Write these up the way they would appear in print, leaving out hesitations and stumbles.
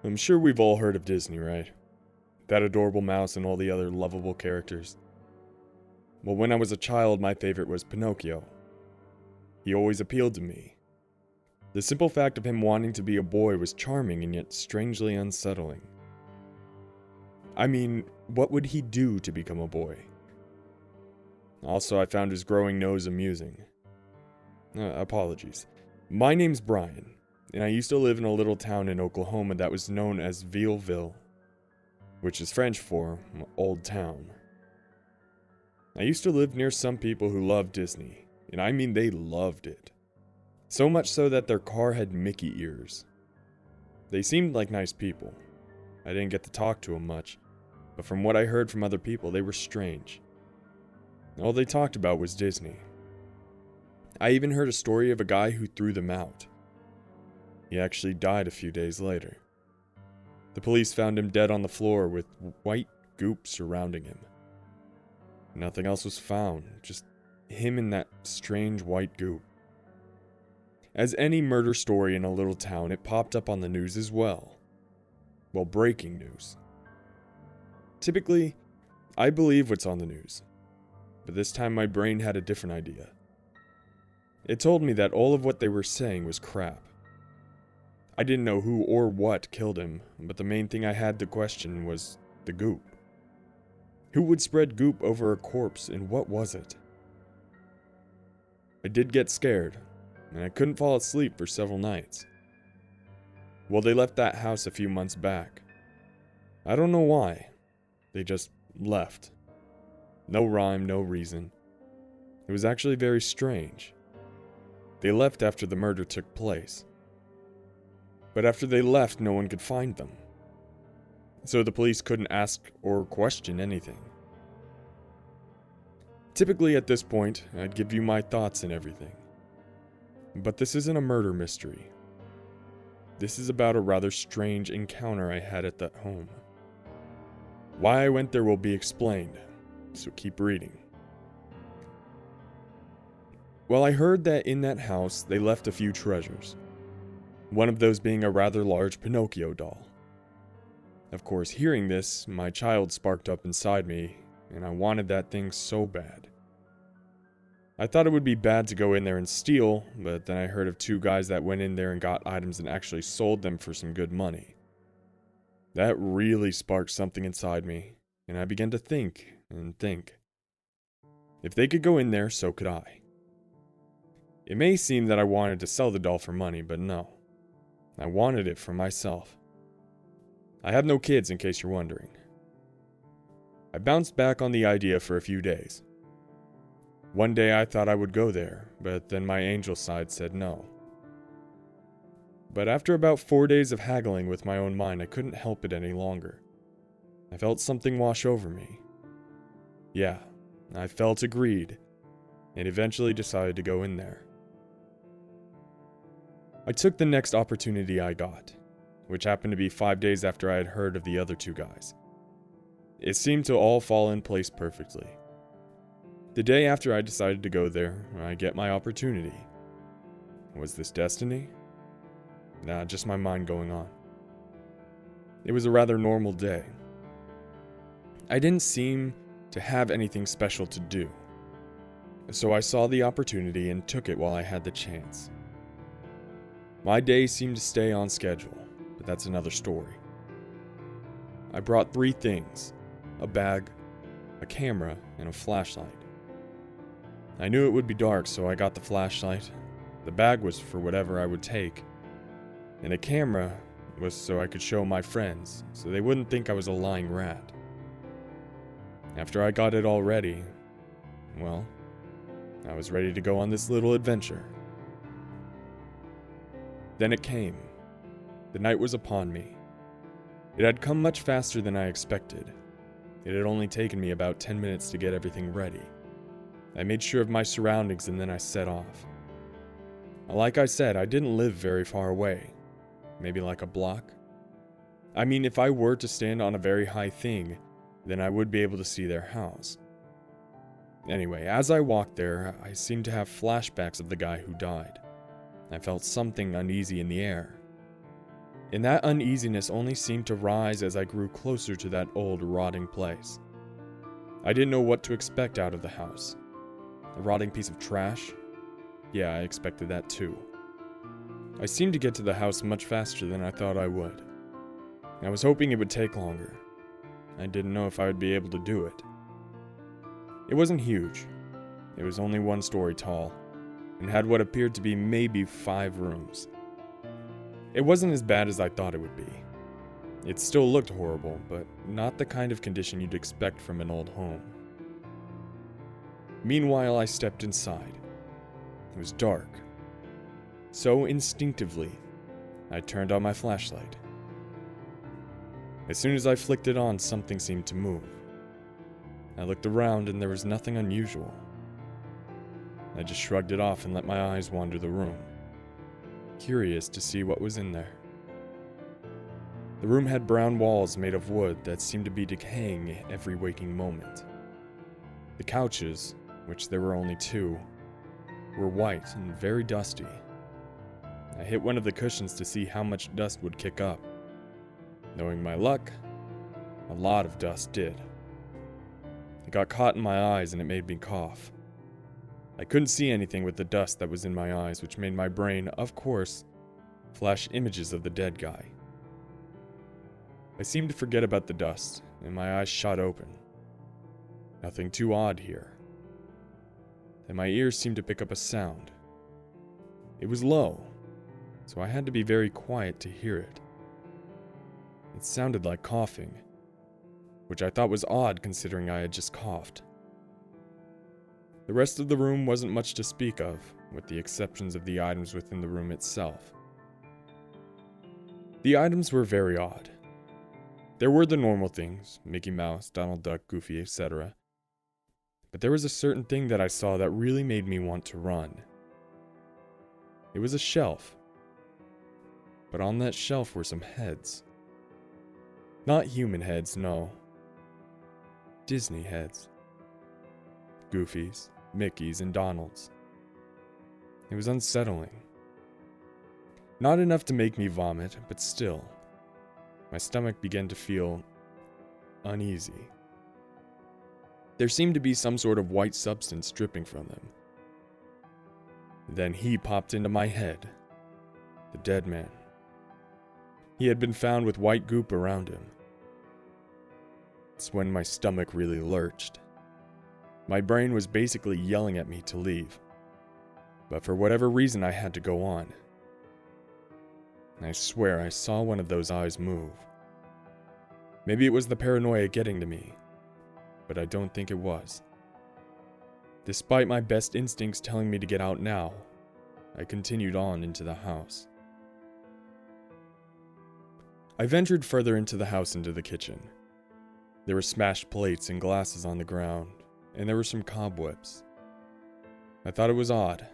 I'm sure we've all heard of Disney, right? That adorable mouse and all the other lovable characters. Well, when I was a child, my favorite was Pinocchio. He always appealed to me. The simple fact of him wanting to be a boy was charming and yet strangely unsettling. I mean, what would he do to become a boy? Also, I found his growing nose amusing. Apologies. My name's Brian, and I used to live in a little town in Oklahoma that was known as Villeville, which is French for Old Town. I used to live near some people who loved Disney, and I mean they loved it. So much so that their car had Mickey ears. They seemed like nice people. I didn't get to talk to them much, but from what I heard from other people, they were strange. All they talked about was Disney. I even heard a story of a guy who threw them out. He actually died a few days later. The police found him dead on the floor with white goop surrounding him. Nothing else was found, just him in that strange white goop. As any murder story in a little town, it popped up on the news as well. Well, breaking news. Typically, I believe what's on the news, but this time my brain had a different idea. It told me that all of what they were saying was crap. I didn't know who or what killed him, but the main thing I had to question was the goop. Who would spread goop over a corpse, and what was it? I did get scared, and I couldn't fall asleep for several nights. Well, they left that house a few months back. I don't know why. They just left. No rhyme, no reason. It was actually very strange. They left after the murder took place. But after they left, no one could find them. So the police couldn't ask or question anything. Typically at this point, I'd give you my thoughts and everything. But this isn't a murder mystery. This is about a rather strange encounter I had at that home. Why I went there will be explained, so keep reading. Well, I heard that in that house they left a few treasures. One of those being a rather large Pinocchio doll. Of course, hearing this, my child sparked up inside me, and I wanted that thing so bad. I thought it would be bad to go in there and steal, but then I heard of two guys that went in there and got items and actually sold them for some good money. That really sparked something inside me, and I began to think and think. If they could go in there, so could I. It may seem that I wanted to sell the doll for money, but no. I wanted it for myself. I have no kids, in case you're wondering. I bounced back on the idea for a few days. One day I thought I would go there, but then my angel side said no. But after about 4 days of haggling with my own mind, I couldn't help it any longer. I felt something wash over me. Yeah, I felt agreed, and eventually decided to go in there. I took the next opportunity I got, which happened to be 5 days after I had heard of the other two guys. It seemed to all fall in place perfectly. The day after I decided to go there, I get my opportunity. Was this destiny? Nah, just my mind going on. It was a rather normal day. I didn't seem to have anything special to do, so I saw the opportunity and took it while I had the chance. My day seemed to stay on schedule, but that's another story. I brought 3 things: a bag, a camera, and a flashlight. I knew it would be dark, so I got the flashlight. The bag was for whatever I would take, and a camera was so I could show my friends, so they wouldn't think I was a lying rat. After I got it all ready, well, I was ready to go on this little adventure. Then it came. The night was upon me. It had come much faster than I expected. It had only taken me about 10 minutes to get everything ready. I made sure of my surroundings and then I set off. Like I said, I didn't live very far away. Maybe like a block. I mean, if I were to stand on a very high thing, then I would be able to see their house. Anyway, as I walked there, I seemed to have flashbacks of the guy who died. I felt something uneasy in the air. And that uneasiness only seemed to rise as I grew closer to that old, rotting place. I didn't know what to expect out of the house. A rotting piece of trash? Yeah, I expected that too. I seemed to get to the house much faster than I thought I would. I was hoping it would take longer. I didn't know if I would be able to do it. It wasn't huge. It was only 1 story tall, and had what appeared to be maybe 5 rooms. It wasn't as bad as I thought it would be. It still looked horrible, but not the kind of condition you'd expect from an old home. Meanwhile, I stepped inside. It was dark. So instinctively, I turned on my flashlight. As soon as I flicked it on, something seemed to move. I looked around and there was nothing unusual. I just shrugged it off and let my eyes wander the room, curious to see what was in there. The room had brown walls made of wood that seemed to be decaying every waking moment. The couches, which there were only 2, were white and very dusty. I hit one of the cushions to see how much dust would kick up. Knowing my luck, a lot of dust did. It got caught in my eyes and it made me cough. I couldn't see anything with the dust that was in my eyes, which made my brain, of course, flash images of the dead guy. I seemed to forget about the dust, and my eyes shot open. Nothing too odd here. Then my ears seemed to pick up a sound. It was low, so I had to be very quiet to hear it. It sounded like coughing, which I thought was odd considering I had just coughed. The rest of the room wasn't much to speak of, with the exceptions of the items within the room itself. The items were very odd. There were the normal things, Mickey Mouse, Donald Duck, Goofy, etc. But there was a certain thing that I saw that really made me want to run. It was a shelf. But on that shelf were some heads. Not human heads, no. Disney heads. Goofies, Mickeys, and Donalds. It was unsettling. Not enough to make me vomit, but still. My stomach began to feel uneasy. There seemed to be some sort of white substance dripping from them. Then he popped into my head. The dead man. He had been found with white goop around him. It's when my stomach really lurched. My brain was basically yelling at me to leave. But for whatever reason, I had to go on. I swear I saw one of those eyes move. Maybe it was the paranoia getting to me, but I don't think it was. Despite my best instincts telling me to get out now, I continued on into the house. I ventured further into the house into the kitchen. There were smashed plates and glasses on the ground, and there were some cobwebs. I thought it was odd.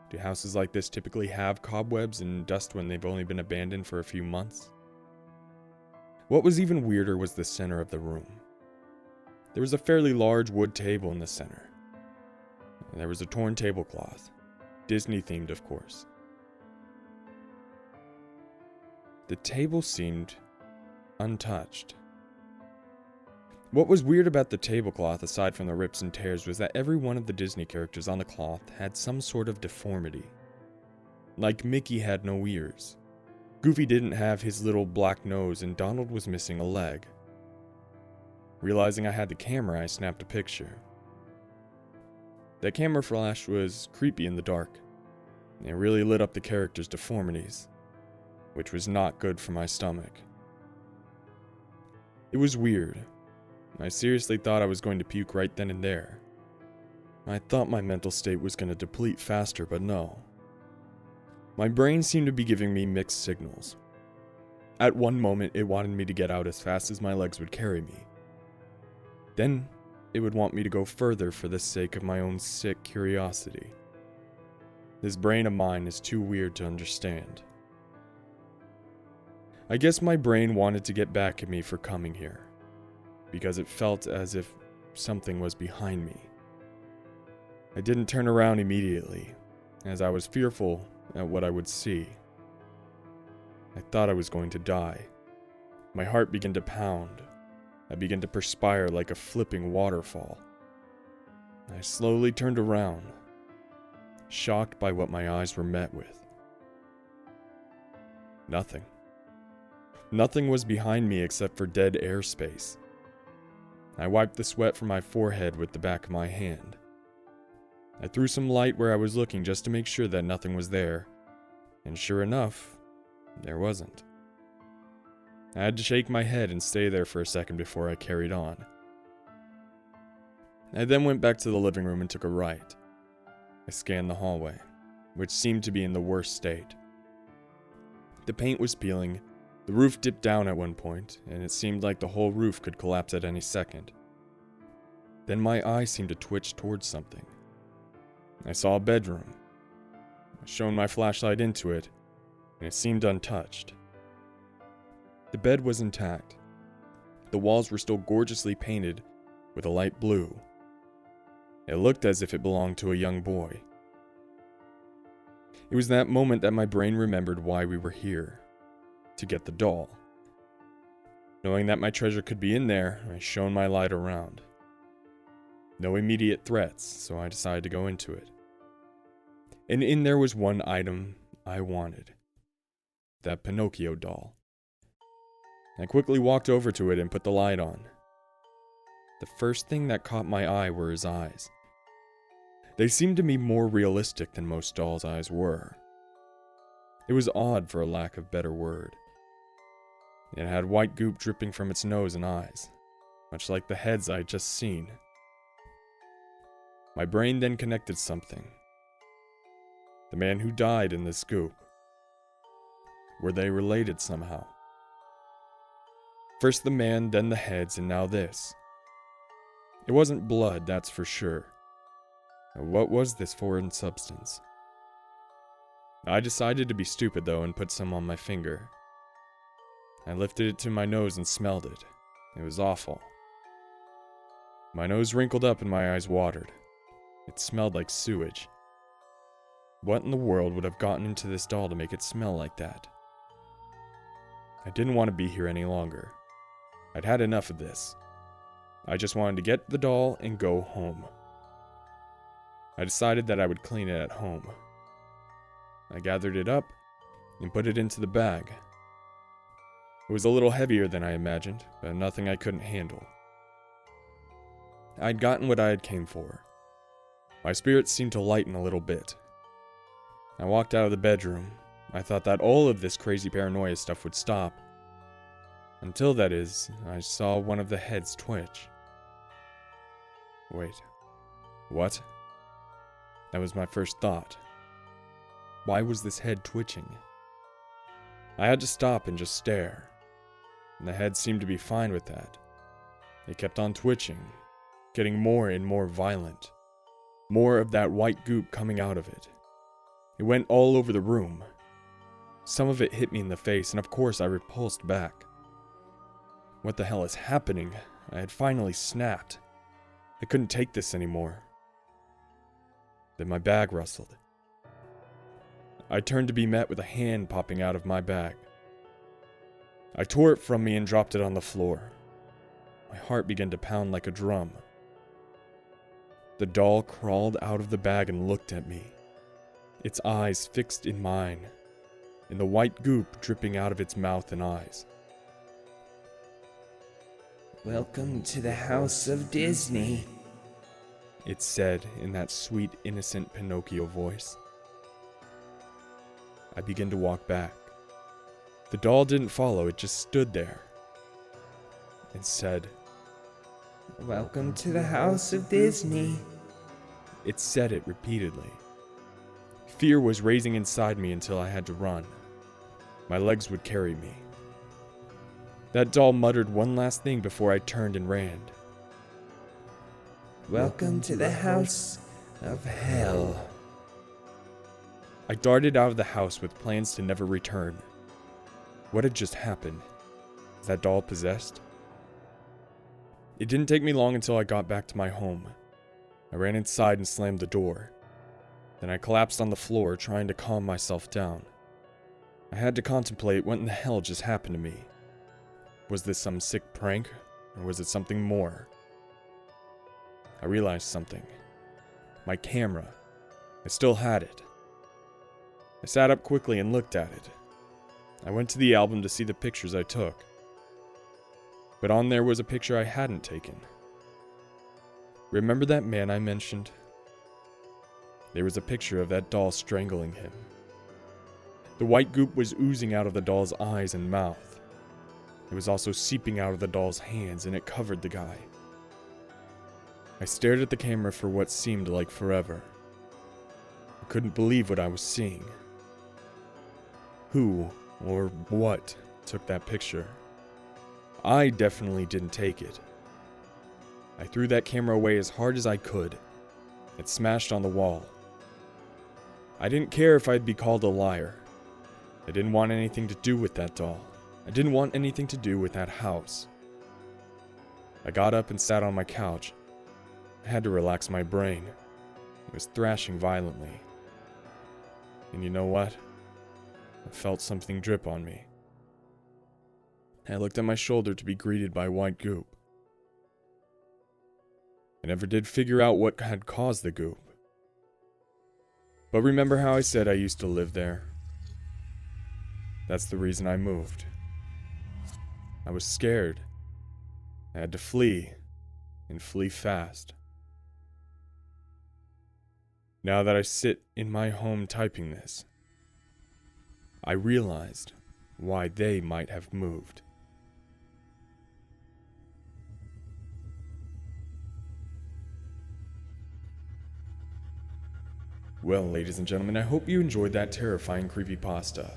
Do houses like this typically have cobwebs and dust when they've only been abandoned for a few months? What was even weirder was the center of the room. There was a fairly large wood table in the center. And there was a torn tablecloth, Disney themed of course. The table seemed untouched. What was weird about the tablecloth, aside from the rips and tears, was that every one of the Disney characters on the cloth had some sort of deformity. Like Mickey had no ears. Goofy didn't have his little black nose, and Donald was missing a leg. Realizing I had the camera, I snapped a picture. That camera flash was creepy in the dark. It really lit up the characters' deformities, which was not good for my stomach. It was weird. I seriously thought I was going to puke right then and there. I thought my mental state was going to deplete faster, but no. My brain seemed to be giving me mixed signals. At one moment, it wanted me to get out as fast as my legs would carry me. Then, it would want me to go further for the sake of my own sick curiosity. This brain of mine is too weird to understand. I guess my brain wanted to get back at me for coming here, because it felt as if something was behind me. I didn't turn around immediately, as I was fearful at what I would see. I thought I was going to die. My heart began to pound. I began to perspire like a flipping waterfall. I slowly turned around, shocked by what my eyes were met with. Nothing. Nothing was behind me except for dead airspace. I wiped the sweat from my forehead with the back of my hand. I threw some light where I was looking just to make sure that nothing was there, and sure enough, there wasn't. I had to shake my head and stay there for a second before I carried on. I then went back to the living room and took a right. I scanned the hallway, which seemed to be in the worst state. The paint was peeling, the roof dipped down at one point, and it seemed like the whole roof could collapse at any second. Then my eye seemed to twitch towards something. I saw a bedroom. I shone my flashlight into it, and it seemed untouched. The bed was intact. The walls were still gorgeously painted with a light blue. It looked as if it belonged to a young boy. It was that moment that my brain remembered why we were here. To get the doll. Knowing that my treasure could be in there, I shone my light around. No immediate threats, so I decided to go into it. And in there was one item I wanted. That Pinocchio doll. I quickly walked over to it and put the light on. The first thing that caught my eye were his eyes. They seemed to me more realistic than most dolls' eyes were. It was odd for a lack of better word. It had white goop dripping from its nose and eyes, much like the heads I'd just seen. My brain then connected something. The man who died in this goop. Were they related somehow? First the man, then the heads, and now this. It wasn't blood, that's for sure. What was this foreign substance? I decided to be stupid though and put some on my finger. I lifted it to my nose and smelled it. It was awful. My nose wrinkled up and my eyes watered. It smelled like sewage. What in the world would have gotten into this doll to make it smell like that? I didn't want to be here any longer. I'd had enough of this. I just wanted to get the doll and go home. I decided that I would clean it at home. I gathered it up and put it into the bag. It was a little heavier than I imagined, but nothing I couldn't handle. I'd gotten what I had came for. My spirits seemed to lighten a little bit. I walked out of the bedroom. I thought that all of this crazy paranoia stuff would stop. Until, that is, I saw one of the heads twitch. Wait. What? That was my first thought. Why was this head twitching? I had to stop and just stare. And the head seemed to be fine with that. It kept on twitching, getting more and more violent. More of that white goop coming out of it. It went all over the room. Some of it hit me in the face, and of course I repulsed back. What the hell is happening? I had finally snapped. I couldn't take this anymore. Then my bag rustled. I turned to be met with a hand popping out of my bag. I tore it from me and dropped it on the floor. My heart began to pound like a drum. The doll crawled out of the bag and looked at me, its eyes fixed in mine, and the white goop dripping out of its mouth and eyes. "Welcome to the House of Disney," it said in that sweet, innocent Pinocchio voice. I began to walk back. The doll didn't follow, it just stood there and said, "Welcome to the House of Disney." It said it repeatedly. Fear was raising inside me until I had to run. My legs would carry me. That doll muttered one last thing before I turned and ran. Welcome to the house of hell. I darted out of the house with plans to never return. What had just happened? Was that doll possessed? It didn't take me long until I got back to my home. I ran inside and slammed the door. Then I collapsed on the floor, trying to calm myself down. I had to contemplate what in the hell just happened to me. Was this some sick prank, or was it something more? I realized something. My camera. I still had it. I sat up quickly and looked at it. I went to the album to see the pictures I took. But on there was a picture I hadn't taken. Remember that man I mentioned? There was a picture of that doll strangling him. The white goop was oozing out of the doll's eyes and mouth. It was also seeping out of the doll's hands, and it covered the guy. I stared at the camera for what seemed like forever. I couldn't believe what I was seeing. Who or what took that picture? I definitely didn't take it. I threw that camera away as hard as I could. It smashed on the wall. I didn't care if I'd be called a liar. I didn't want anything to do with that doll. I didn't want anything to do with that house. I got up and sat on my couch. I had to relax my brain. It was thrashing violently. And you know what? I felt something drip on me. I looked at my shoulder to be greeted by white goop. I never did figure out what had caused the goop. But remember how I said I used to live there? That's the reason I moved. I was scared. I had to flee, and flee fast. Now that I sit in my home typing this, I realized why they might have moved. Well, ladies and gentlemen, I hope you enjoyed that terrifying creepypasta.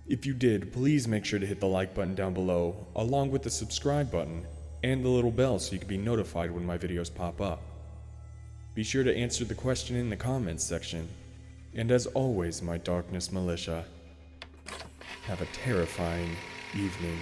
If you did, please make sure to hit the like button down below, along with the subscribe button, and the little bell so you can be notified when my videos pop up. Be sure to answer the question in the comments section, and as always, my Darkness Militia, have a terrifying evening.